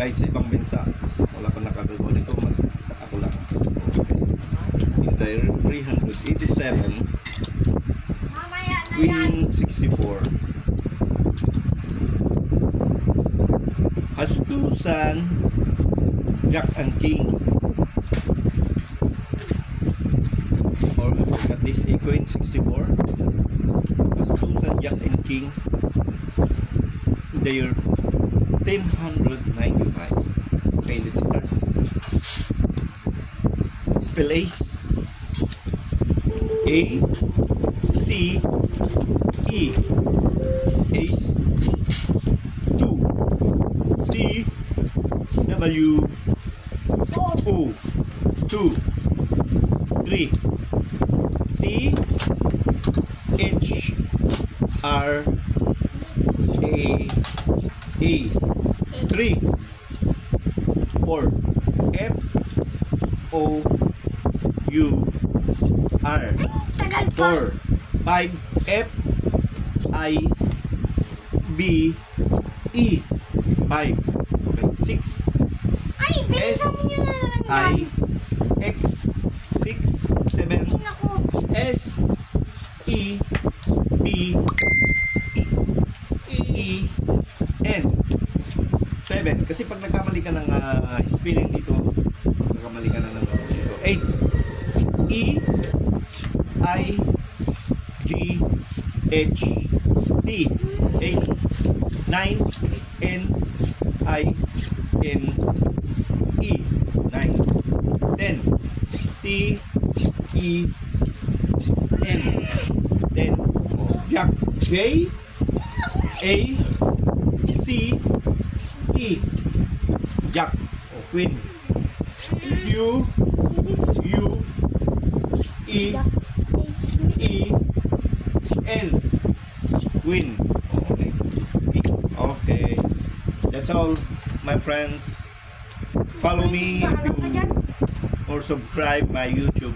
kahit sa ibang bansa. Wala pa nakagagawa nito, sa ako lang. Okay. Entire 387, Queen 64. Has two son, Jack and King. Or at this Queen 64 has two son, Jack and King. They are 1095. Okay, let's start. Spell Ace. A C E. Ace. 2 T W O 2 3 T H R A 3 4 F O U R 4 5 F I B E 5 okay 6 Ay, S bilisan nyo na lang I dyan. X 6 7 Naku. S E B E N 7 kasi pag nagkamali ka ng spelling dito, nagkamali ka na ng dito. 8 E I G H T 8 9 N I N E 9 10 T E N 10 Jack J A C E Jack o Queen U U E E N Queen. Oh, next is P. Okay, that's all, my friends. Follow me if you or subscribe my YouTube.